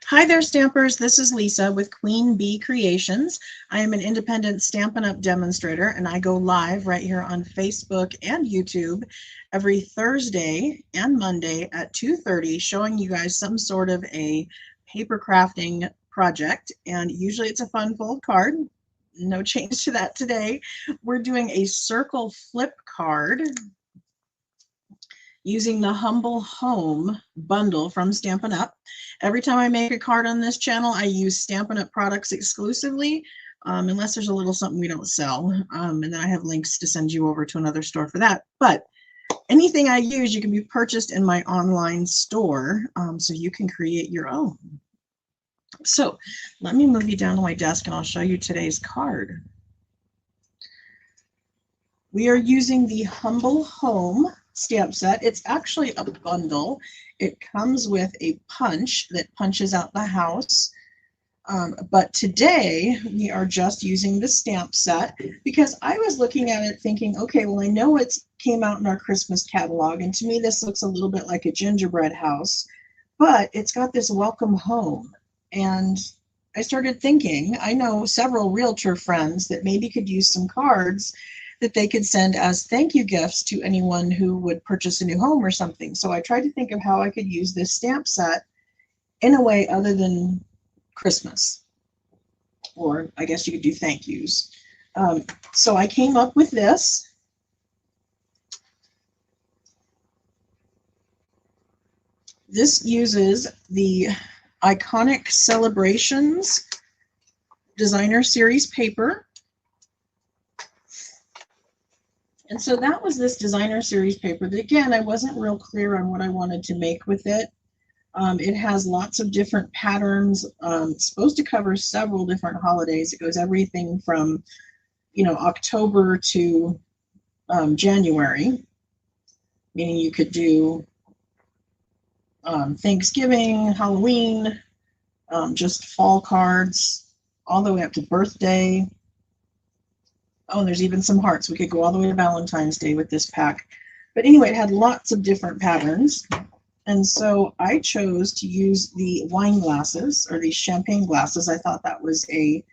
Hi there, Stampers. This is Lisa with Queen Bee Creations. I am an independent Stampin' Up! Demonstrator, and I go live right here on Facebook and YouTube every Thursday and Monday at 2:30, showing you guys some sort of a paper crafting project. And usually it's a fun fold card. No change to that today. We're doing a circle flip card using the Humble Home bundle from Stampin' Up. Every time I make a card on this channel, I use Stampin' Up! Products exclusively, unless there's a little something we don't sell. And then I have links to send you over to another store for that. But anything I use, you can be purchased in my online store, so you can create your own. So let me move you down to my desk and I'll show you today's card. We are using the Humble Home stamp set. It's actually a bundle. It comes with a punch that punches out the house. But today we are just using the stamp set because I was looking at it thinking, okay, well, I know it came out in our Christmas catalog, and to me this looks a little bit like a gingerbread house, but it's got this welcome home. And I started thinking, I know several realtor friends that maybe could use some cards that they could send as thank you gifts to anyone who would purchase a new home or something. So I tried to think of how I could use this stamp set in a way other than Christmas, or I guess you could do thank yous. So I came up with this. This uses the Iconic Celebrations Designer Series paper. And so that was this designer series paper that, again, I wasn't real clear on what I wanted to make with it. It has lots of different patterns. It's supposed to cover several different holidays. It goes everything from, October to January, meaning you could do Thanksgiving, Halloween, just fall cards, all the way up to birthday. Oh, and there's even some hearts. We could go all the way to Valentine's Day with this pack. But anyway, it had lots of different patterns. And so I chose to use the wine glasses, or these champagne glasses. I thought that was a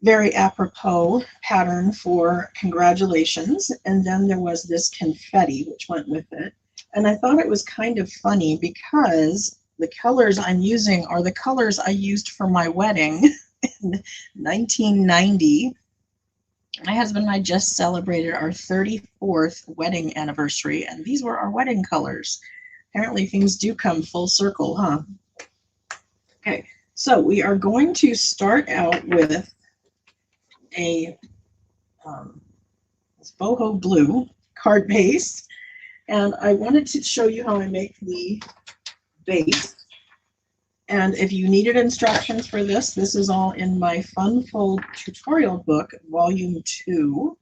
very apropos pattern for congratulations. And then there was this confetti, which went with it. And I thought it was kind of funny because the colors I'm using are the colors I used for my wedding in 1990. My husband and I just celebrated our 34th wedding anniversary, and these were our wedding colors. Apparently things do come full circle, huh? Okay, so we are going to start out with a boho blue card base, and I wanted to show you how I make the base. And if you needed instructions for this, this is all in my Fun Fold tutorial book, volume 2.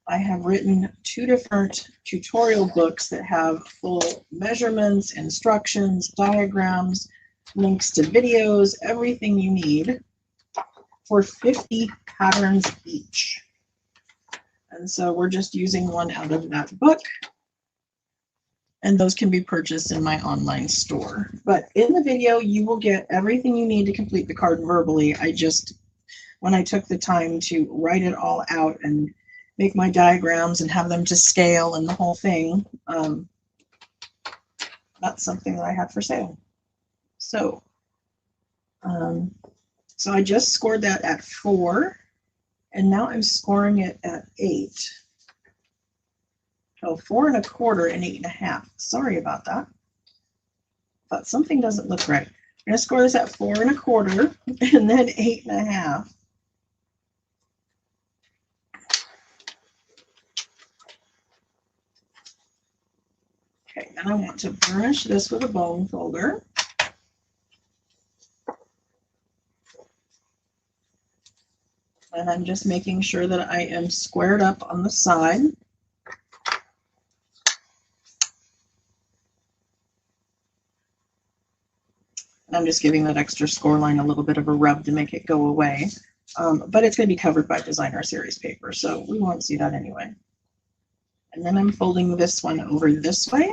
I have written 2 different tutorial books that have full measurements, instructions, diagrams, links to videos, everything you need for 50 patterns each. And so we're just using one out of that book. And those can be purchased in my online store. But in the video, you will get everything you need to complete the card verbally. When I took the time to write it all out and make my diagrams and have them to scale and the whole thing, that's something that I had for sale. So, so I just scored that at 4, and now I'm scoring it at 8. So 4 1/4 and 8 1/2. Sorry about that. But something doesn't look right. I'm going to score this at 4 1/4 and then 8 1/2. Okay, then I want to burnish this with a bone folder. And I'm just making sure that I am squared up on the side. I'm just giving that extra score line a little bit of a rub to make it go away. But it's going to be covered by designer series paper, so we won't see that anyway. And then I'm folding this one over this way.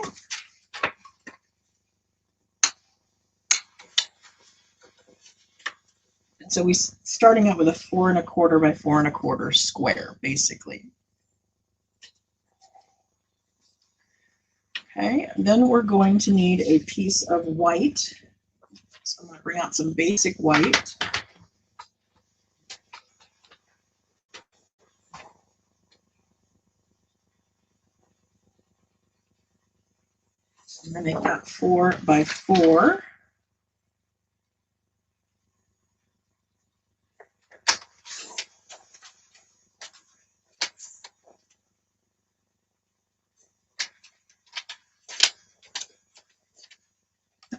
And so we're starting out with a 4 1/4 by 4 1/4 square, basically. Okay, then we're going to need a piece of white. So I'm going to bring out some basic white. I'm going to make that 4 by 4.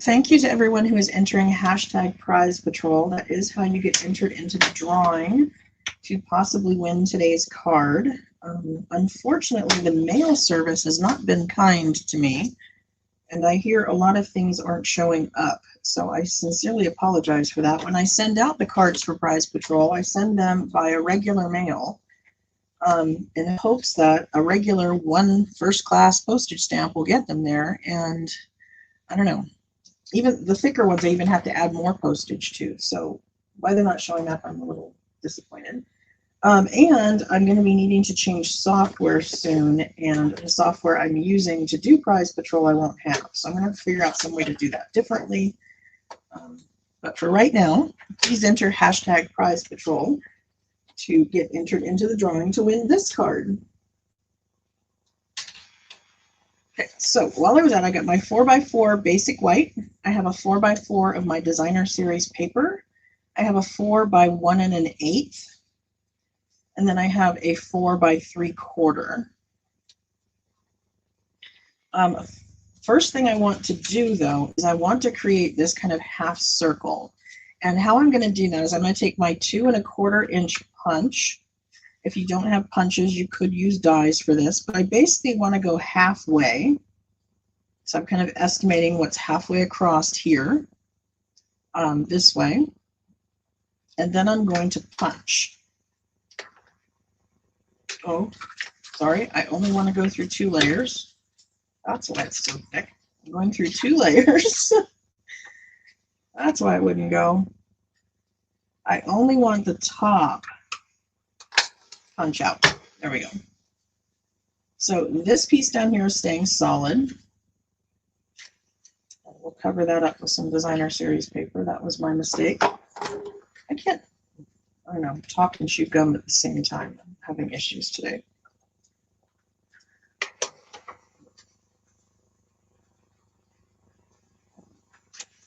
Thank you to everyone who is entering hashtag Prize Patrol. That is how you get entered into the drawing to possibly win today's card. Unfortunately, the mail service has not been kind to me, and I hear a lot of things aren't showing up. So I sincerely apologize for that. When I send out the cards for Prize Patrol, I send them via regular mail in hopes that a regular 1 first-class postage stamp will get them there. And I don't know. Even the thicker ones, I even have to add more postage to. So why they're not showing up, I'm a little disappointed. And I'm going to be needing to change software soon, and the software I'm using to do Prize Patrol I won't have. So I'm going to figure out some way to do that differently. But for right now, please enter hashtag Prize Patrol to get entered into the drawing to win this card. Okay, so while I was out, I got my 4 by 4 basic white. I have a 4 by 4 of my designer series paper. I have a 4 by 1 1/8. And then I have a 4 by 3/4. First thing I want to do, though, is I want to create this kind of half circle. And how I'm going to do that is I'm going to take my 2 1/4 inch punch. If you don't have punches, you could use dies for this, but I basically want to go halfway. So I'm kind of estimating what's halfway across here, this way. And then I'm going to punch. Oh, sorry, I only want to go through 2 layers. That's why it's so thick. I'm going through 2 layers. That's why it wouldn't go. I only want the top punch out. There we go. So this piece down here is staying solid. We'll cover that up with some designer series paper. That was my mistake. I don't know, talk and chew gum at the same time. I'm having issues today.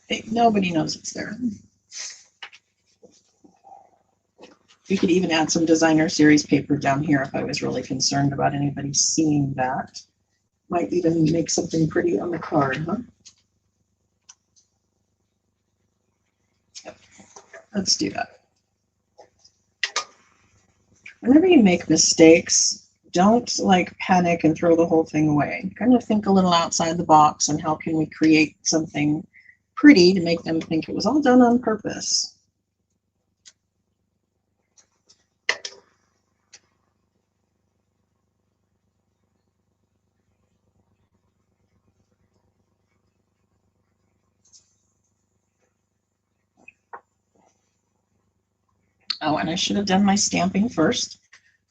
Hey, nobody knows it's there. We could even add some designer series paper down here if I was really concerned about anybody seeing that. Might even make something pretty on the card, huh? Yep. Let's do that. Whenever you make mistakes, don't like panic and throw the whole thing away. Kind of think a little outside the box and how can we create something pretty to make them think it was all done on purpose. Oh, and I should have done my stamping first.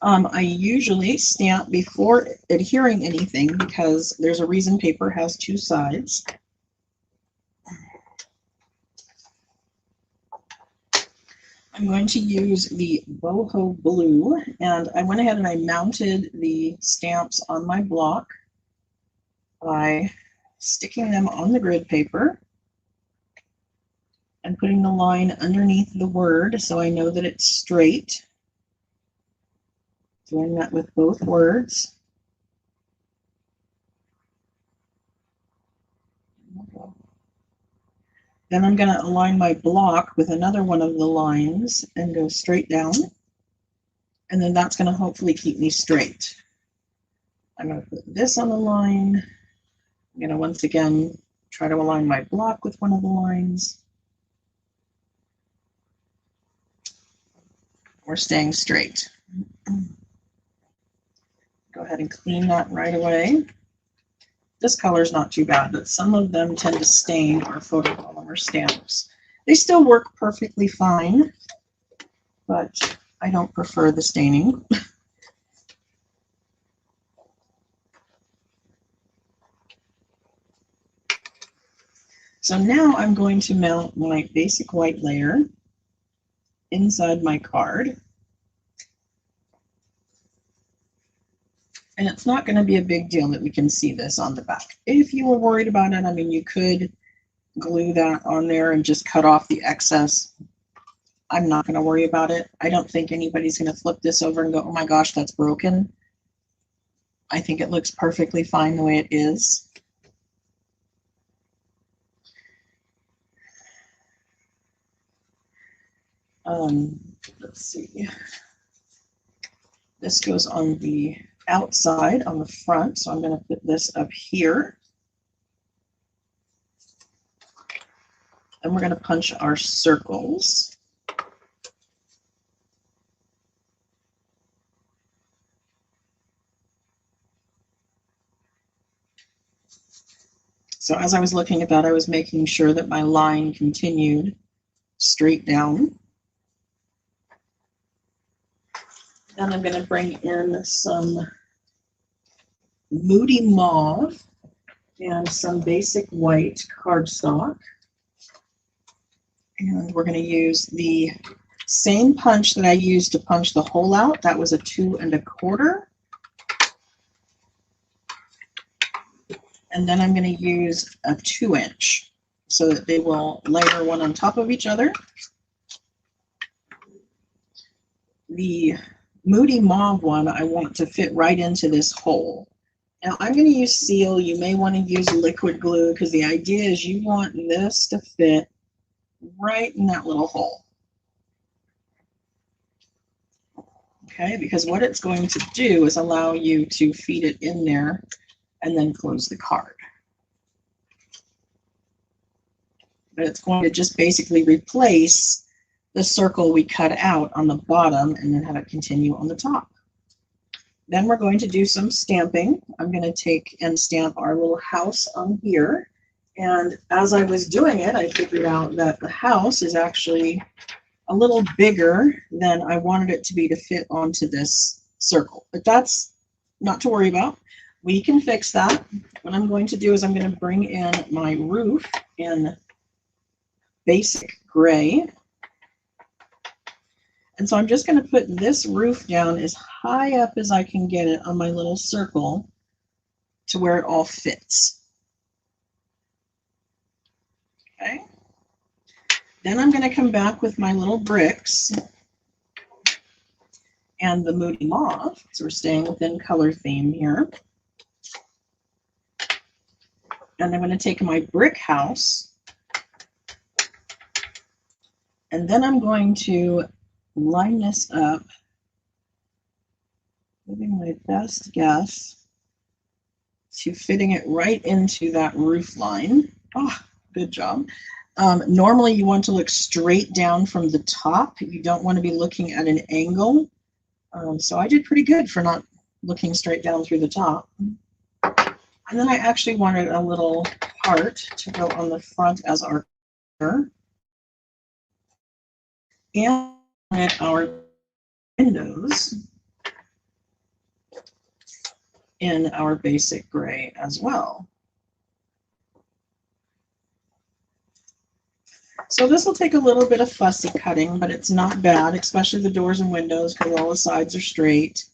I usually stamp before adhering anything because there's a reason paper has 2 sides. I'm going to use the boho blue, and I went ahead and I mounted the stamps on my block by sticking them on the grid paper and putting the line underneath the word so I know that it's straight. Doing that with both words. Then I'm going to align my block with another one of the lines and go straight down. And then that's going to hopefully keep me straight. I'm going to put this on the line. I'm going to once again try to align my block with one of the lines. We're staying straight. Go ahead and clean that right away. This color is not too bad, but some of them tend to stain our photopolymer stamps. They still work perfectly fine. but I don't prefer the staining. So now I'm going to mount my basic white layer inside my card. And it's not going to be a big deal that we can see this on the back. If you were worried about it, I mean, you could glue that on there and just cut off the excess. I'm not going to worry about it. I don't think anybody's going to flip this over and go, oh my gosh, that's broken. I think it looks perfectly fine the way it is. Let's see. This goes on the outside, on the front, so I'm going to put this up here. And we're going to punch our circles. So as I was looking at that, I was making sure that my line continued straight down. Then I'm going to bring in some Moody Mauve and some basic white cardstock. And we're going to use the same punch that I used to punch the hole out. That was a 2 1/4. And then I'm going to use a 2-inch so that they will layer one on top of each other. The Moody Mauve one I want to fit right into this hole. Now I'm going to use Seal. You may want to use liquid glue because the idea is you want this to fit right in that little hole. Okay, because what it's going to do is allow you to feed it in there and then close the card. But it's going to just basically replace the circle we cut out on the bottom and then have it continue on the top. Then we're going to do some stamping. I'm going to take and stamp our little house on here. And as I was doing it, I figured out that the house is actually a little bigger than I wanted it to be to fit onto this circle. But that's not to worry about. We can fix that. What I'm going to do is I'm going to bring in my roof in basic gray. And so I'm just going to put this roof down as high up as I can get it on my little circle to where it all fits. Okay. Then I'm going to come back with my little bricks and the Moody Mauve. So we're staying within color theme here. And I'm going to take my brick house, and then I'm going to line this up, giving my best guess to fitting it right into that roof line. Oh, good job. Normally you want to look straight down from the top. You don't want to be looking at an angle. So I did pretty good for not looking straight down through the top. And then I actually wanted a little heart to go on the front as our corner. And our windows in our basic gray as well. So this will take a little bit of fussy cutting, but it's not bad, especially the doors and windows because all the sides are straight.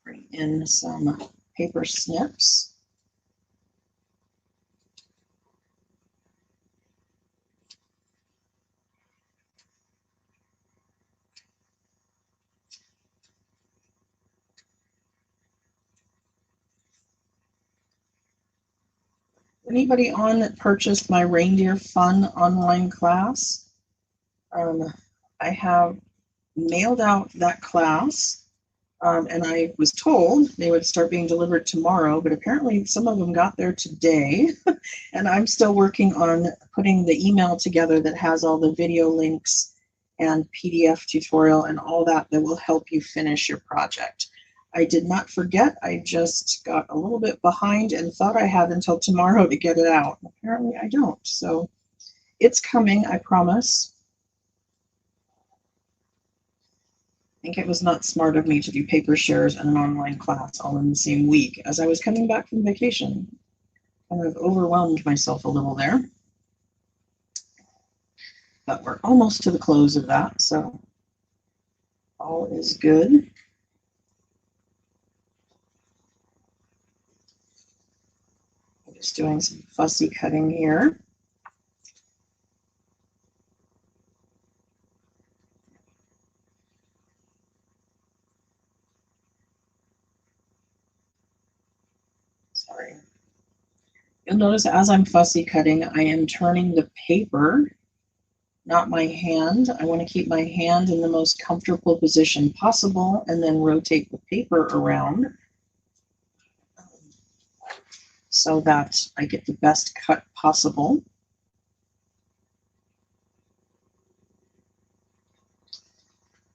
Bring in some paper snips. Anybody on that purchased my Reindeer Fun online class? I have mailed out that class. And I was told they would start being delivered tomorrow, but apparently some of them got there today. And I'm still working on putting the email together that has all the video links and PDF tutorial and all that that will help you finish your project. I did not forget. I just got a little bit behind and thought I had until tomorrow to get it out. Apparently I don't. So it's coming, I promise. I think it was not smart of me to do paper shares and an online class all in the same week as I was coming back from vacation. Kind of overwhelmed myself a little there. But we're almost to the close of that, so all is good. I'm just doing some fussy cutting here. Sorry. You'll notice as I'm fussy cutting, I am turning the paper, not my hand. I want to keep my hand in the most comfortable position possible and then rotate the paper around so that I get the best cut possible.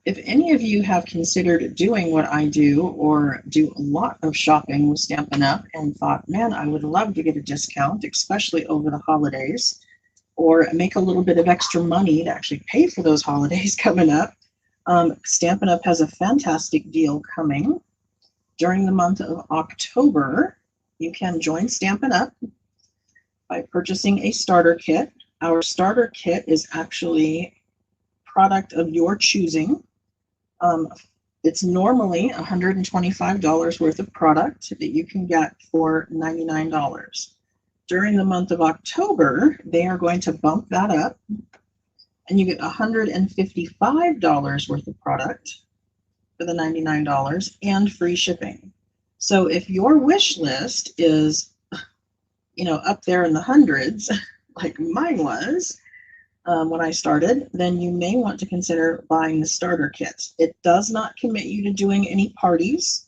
If any of you have considered doing what I do or do a lot of shopping with Stampin' Up! And thought, man, I would love to get a discount, especially over the holidays, or make a little bit of extra money to actually pay for those holidays coming up, Stampin' Up! Has a fantastic deal coming. During the month of October, you can join Stampin' Up! By purchasing a starter kit. Our starter kit is actually product of your choosing. It's normally $125 worth of product that you can get for $99. During the month of October, they are going to bump that up, and you get $155 worth of product for the $99 and free shipping. So if your wish list is, up there in the hundreds, like mine was, when I started, then you may want to consider buying the starter kit. It does not commit you to doing any parties.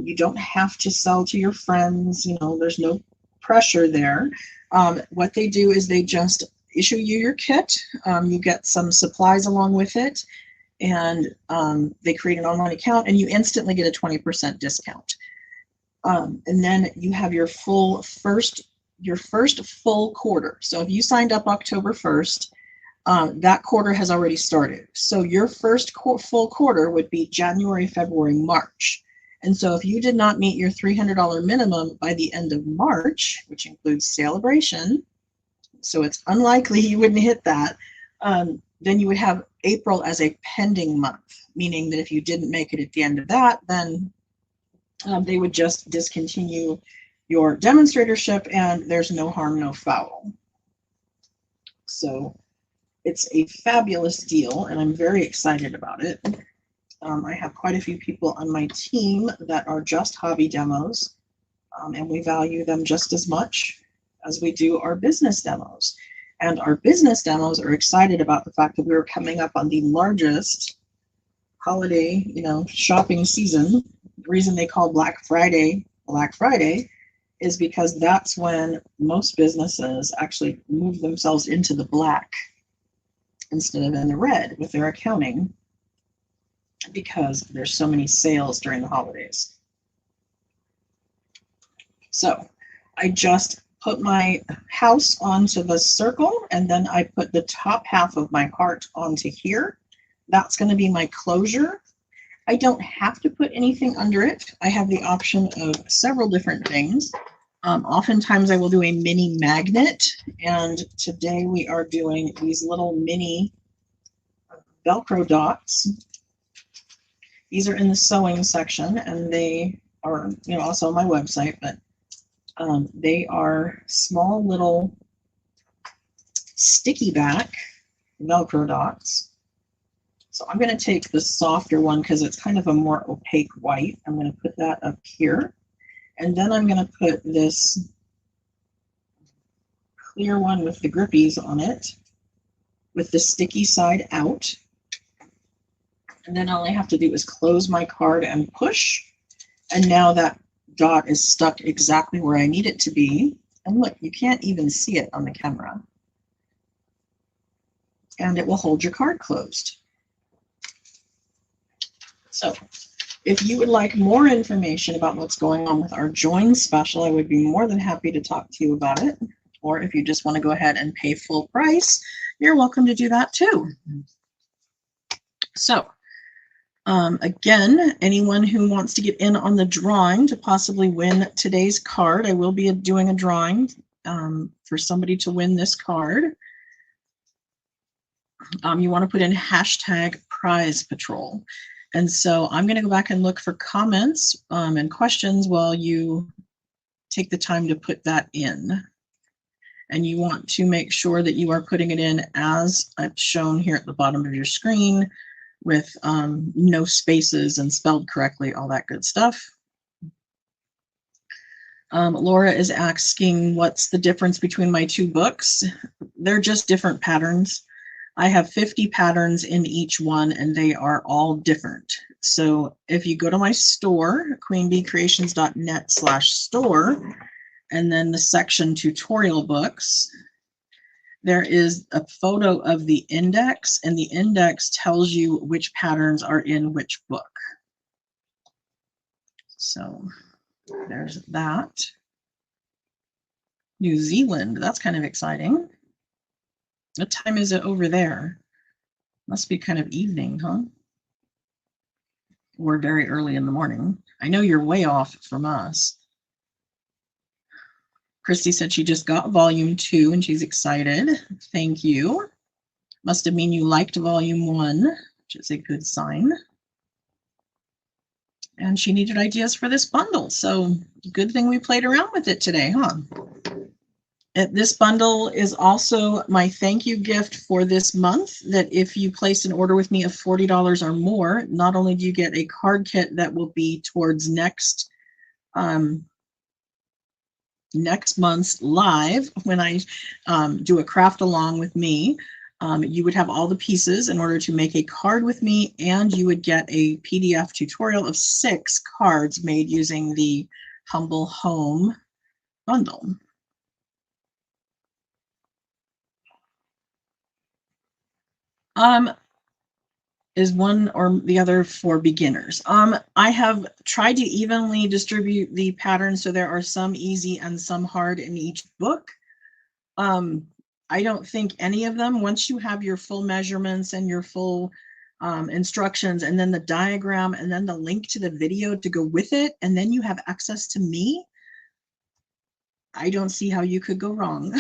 You don't have to sell to your friends. There's no pressure there. What they do is they just issue you your kit. You get some supplies along with it, and they create an online account, and you instantly get a 20% discount. And then you have your first full quarter. So if you signed up October 1st, that quarter has already started. So your first full quarter would be January, February, March. And so if you did not meet your $300 minimum by the end of March, which includes celebration, so it's unlikely you wouldn't hit that, then you would have April as a pending month, meaning that if you didn't make it at the end of that, then they would just discontinue your demonstratorship, and there's no harm, no foul. So it's a fabulous deal, and I'm very excited about it. I have quite a few people on my team that are just hobby demos, and we value them just as much as we do our business demos. And our business demos are excited about the fact that we're coming up on the largest holiday, shopping season. The reason they call Black Friday is because that's when most businesses actually move themselves into the black instead of in the red with their accounting, because there's so many sales during the holidays. So I just put my house onto the circle, and then I put the top half of my heart onto here. That's going to be my closure. I don't have to put anything under it. I have the option of several different things. Oftentimes I will do a mini magnet, and today we are doing these little mini Velcro dots. These are in the sewing section, and they are also on my website, but they are small little sticky back Velcro dots. So I'm going to take the softer one because it's kind of a more opaque white. I'm going to put that up here. And then I'm going to put this clear one with the grippies on it, with the sticky side out. And then all I have to do is close my card and push. And now that dot is stuck exactly where I need it to be. And look, you can't even see it on the camera. And it will hold your card closed. So If you would like more information about what's going on with our Join special, I would be more than happy to talk to you about it. Or if you just want to go ahead and pay full price, you're welcome to do that too. So again, anyone who wants to get in on the drawing to possibly win today's card, I will be doing a drawing for somebody to win this card. You want to put in hashtag prize patrol. And so I'm going to go back and look for comments and questions while you take the time to put that in. And you want to make sure that you are putting it in as I've shown here at the bottom of your screen, with no spaces and spelled correctly, all that good stuff. Laura is asking, what's the difference between my two books? They're just different patterns. I have 50 patterns in each one, and they are all different. So if you go to my store, queenbeecreations.net/store, and then the section tutorial books, there is a photo of the index, and the index tells you which patterns are in which book. So there's that. New Zealand, that's kind of exciting. What time is it over there? Must be kind of evening, huh? Or very early in the morning. I know you're way off from us. Christy said she just got volume 2 and she's excited. Thank you. Must have mean you liked volume 1, which is a good sign. And she needed ideas for this bundle. So good thing we played around with it today, huh? This bundle is also my thank you gift for this month, that if you place an order with me of $40 or more, not only do you get a card kit that will be towards next month's live, when I do a craft along with me, you would have all the pieces in order to make a card with me, and you would get a PDF tutorial of 6 cards made using the Humble Home bundle. Is one or the other for beginners? I have tried to evenly distribute the patterns, so there are some easy and some hard in each book. I don't think any of them, once you have your full measurements and your full instructions, and then the diagram, and then the link to the video to go with it, and then you have access to me, I don't see how you could go wrong.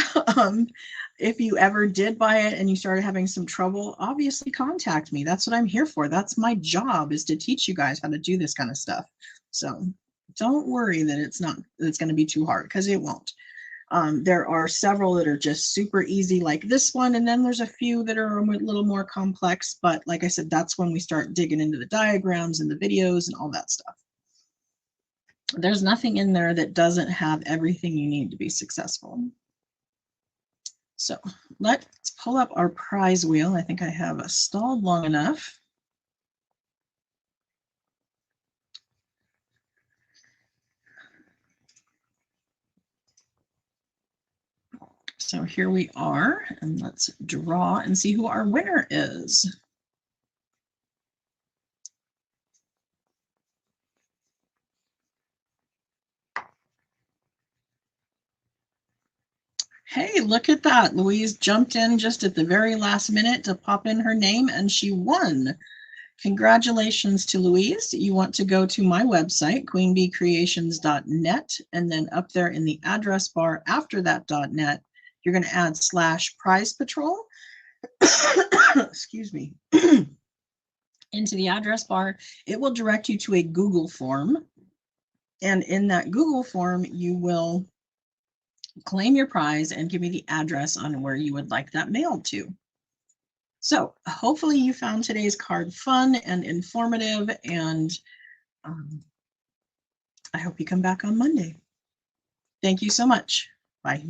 If you ever did buy it and you started having some trouble, obviously contact me. That's what I'm here for. That's my job, is to teach you guys how to do this kind of stuff. So don't worry that it's going to be too hard, because it won't. There are several that are just super easy, like this one, and then there's a few that are a little more complex. But like I said, that's when we start digging into the diagrams and the videos and all that stuff. There's nothing in there that doesn't have everything you need to be successful. So let's pull up our prize wheel. I think I have stalled long enough. So here we are, and let's draw and see who our winner is. Hey, look at that. Louise jumped in just at the very last minute to pop in her name, and she won. Congratulations to Louise. You want to go to my website, queenbeecreations.net, and then up there in the address bar after that .net, you're going to add /prize patrol. Excuse me. Into the address bar. It will direct you to a Google form. And in that Google form, you will claim your prize and give me the address on where you would like that mailed to. So hopefully you found today's card fun and informative, and I hope you come back on Monday. Thank you so much. Bye.